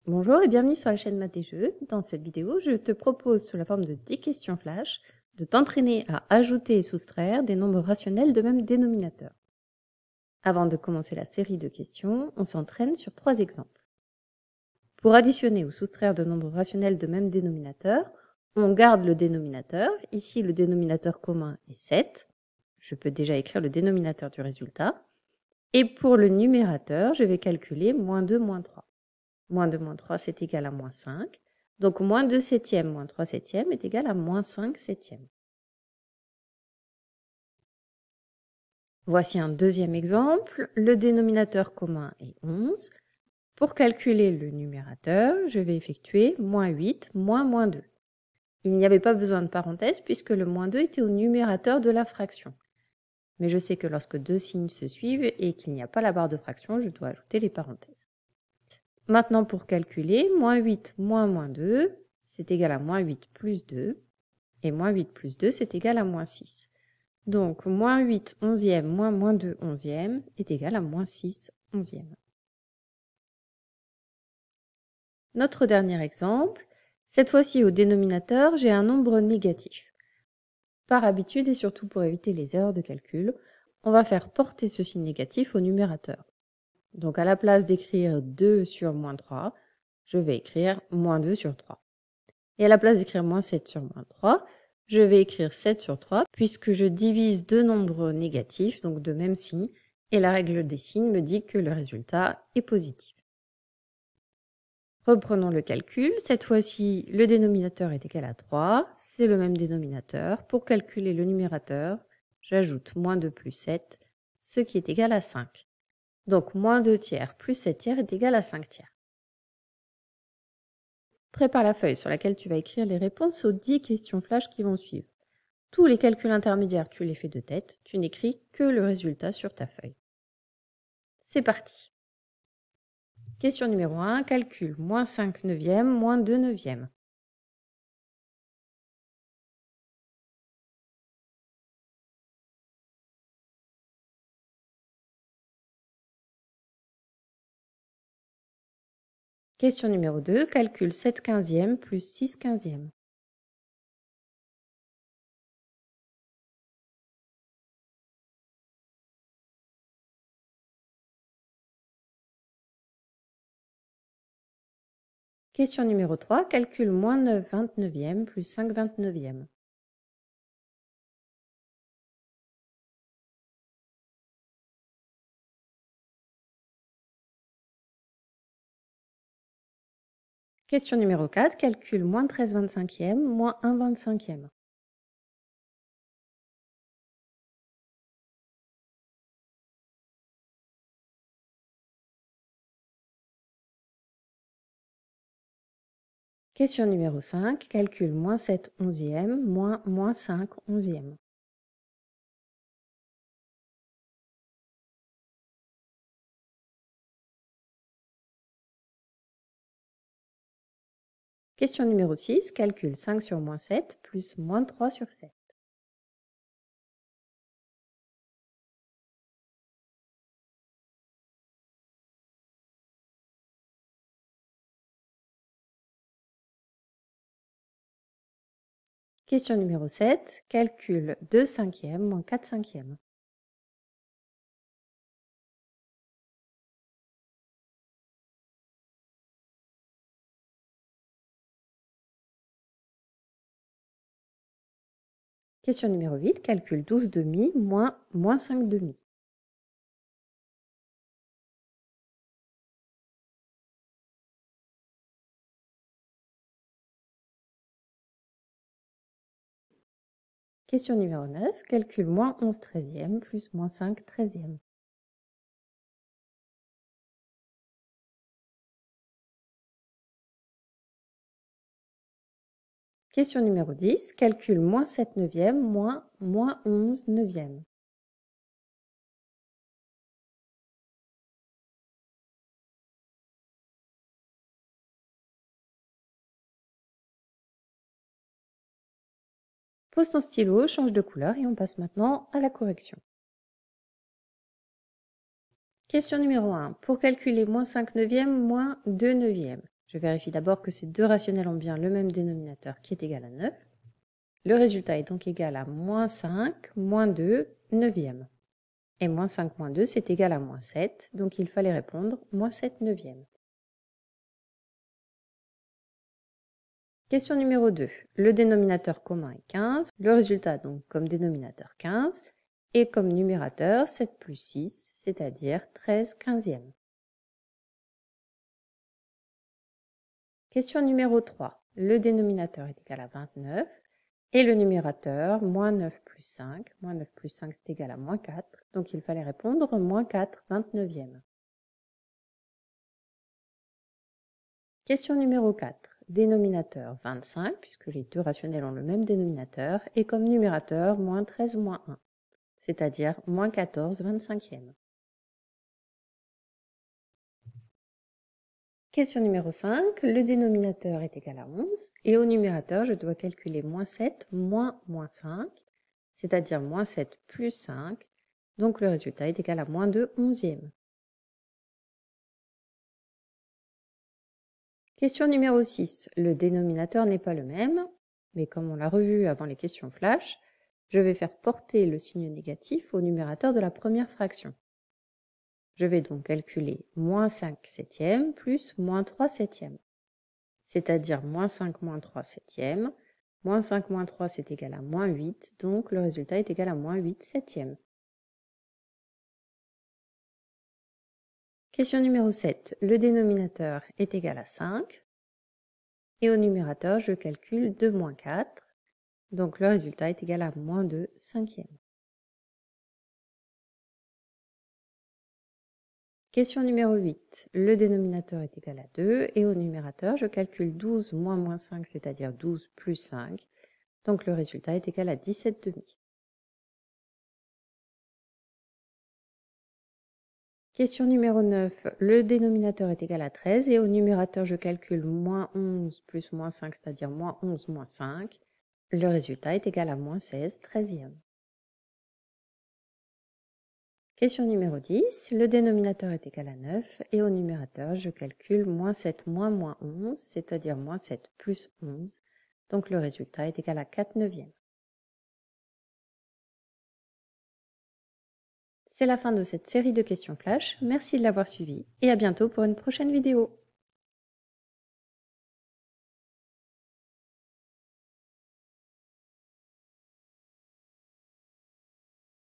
Bonjour et bienvenue sur la chaîne Maths et Jeux. Dans cette vidéo, je te propose sous la forme de 10 questions flash de t'entraîner à ajouter et soustraire des nombres rationnels de même dénominateur. Avant de commencer la série de questions, on s'entraîne sur 3 exemples. Pour additionner ou soustraire de nombres rationnels de même dénominateur, on garde le dénominateur. Ici, le dénominateur commun est 7. Je peux déjà écrire le dénominateur du résultat. Et pour le numérateur, je vais calculer moins 2, moins 3. Moins 2 moins 3, c'est égal à moins 5. Donc, moins 2 septièmes moins 3 septièmes est égal à moins 5 septièmes. Voici un deuxième exemple. Le dénominateur commun est 11. Pour calculer le numérateur, je vais effectuer moins 8 moins 2. Il n'y avait pas besoin de parenthèse puisque le moins 2 était au numérateur de la fraction. Mais je sais que lorsque deux signes se suivent et qu'il n'y a pas la barre de fraction, je dois ajouter les parenthèses. Maintenant, pour calculer, moins 8 moins 2, c'est égal à moins 8 plus 2. Et moins 8 plus 2, c'est égal à moins 6. Donc, moins 8 onzième moins 2 onzième est égal à moins 6 onzième. Notre dernier exemple, cette fois-ci au dénominateur, j'ai un nombre négatif. Par habitude et surtout pour éviter les erreurs de calcul, on va faire porter ce signe négatif au numérateur. Donc à la place d'écrire 2 sur moins 3, je vais écrire moins 2 sur 3. Et à la place d'écrire moins 7 sur moins 3, je vais écrire 7 sur 3 puisque je divise deux nombres négatifs, donc de même signe, et la règle des signes me dit que le résultat est positif. Reprenons le calcul. Cette fois-ci, le dénominateur est égal à 3. C'est le même dénominateur. Pour calculer le numérateur, j'ajoute moins 2 plus 7, ce qui est égal à 5. Donc, moins 2 tiers plus 7 tiers est égal à 5 tiers. Prépare la feuille sur laquelle tu vas écrire les réponses aux 10 questions flash qui vont suivre. Tous les calculs intermédiaires, tu les fais de tête. Tu n'écris que le résultat sur ta feuille. C'est parti. Question numéro 1, calcul moins 5 neuvièmes moins 2 neuvièmes. Question numéro 2, calcul 7 quinzièmes plus 6 quinzièmes. Question numéro 3, calcul moins 9 vingt-neuvièmes plus 5 vingt-neuvièmes. Question numéro 4, calcul moins 13 vingt-cinquièmes moins 1 vingt-cinquième. Question numéro 5, calcul moins 7 onzièmes moins 5 onzièmes. Question numéro 6, calcul 5 sur moins 7 plus moins 3 sur 7. Question numéro 7, calcul 2 cinquièmes moins 4 cinquièmes. Question numéro 8, calcul 12 demi moins 5 demi. Question numéro 9, calcul moins 11 treizièmes plus moins 5 treizièmes. Question numéro 10, calcul moins 7 neuvièmes moins 11 neuvièmes. Pose ton stylo, change de couleur et on passe maintenant à la correction. Question numéro 1. Pour calculer moins 5 neuvièmes moins 2 neuvièmes, Je vérifie d'abord que ces deux rationnels ont bien le même dénominateur qui est égal à 9. Le résultat est donc égal à moins 5, moins 2, neuvième. Et moins 5 moins 2, c'est égal à moins 7, donc il fallait répondre moins 7 neuvième. Question numéro 2. Le dénominateur commun est 15, le résultat donc comme dénominateur 15, et comme numérateur 7 plus 6, c'est-à-dire 13 quinzièmes. Question numéro 3. Le dénominateur est égal à 29, et le numérateur, moins 9 plus 5. Moins 9 plus 5, c'est égal à moins 4. Donc il fallait répondre moins 4 29e. Question numéro 4. Dénominateur 25, puisque les deux rationnels ont le même dénominateur, et comme numérateur, moins 13 moins 1, c'est-à-dire moins 14 25e. Question numéro 5. Le dénominateur est égal à 11, et au numérateur, je dois calculer moins 7 moins 5, c'est-à-dire moins 7 plus 5, donc le résultat est égal à moins 2 onzièmes. Question numéro 6. Le dénominateur n'est pas le même, mais comme on l'a revu avant les questions flash, je vais faire porter le signe négatif au numérateur de la première fraction. Je vais donc calculer moins 5 septièmes plus moins 3 septièmes, c'est-à-dire moins 5 moins 3 septièmes. Moins 5 moins 3, c'est égal à moins 8, donc le résultat est égal à moins 8 septièmes. Question numéro 7. Le dénominateur est égal à 5, et au numérateur, je calcule 2 moins 4, donc le résultat est égal à moins 2 cinquièmes. Question numéro 8. Le dénominateur est égal à 2 et au numérateur, je calcule 12 moins moins 5, c'est-à-dire 12 plus 5. Donc le résultat est égal à 17 demi. Question numéro 9. Le dénominateur est égal à 13 et au numérateur, je calcule moins 11 plus moins 5, c'est-à-dire moins 11 moins 5. Le résultat est égal à moins 16 treizièmes. Question numéro 10. Le dénominateur est égal à 9 et au numérateur, je calcule moins 7 moins moins 11, c'est-à-dire moins 7 plus 11. Donc le résultat est égal à 4 neuvièmes. C'est la fin de cette série de questions flash. Merci de l'avoir suivi et à bientôt pour une prochaine vidéo.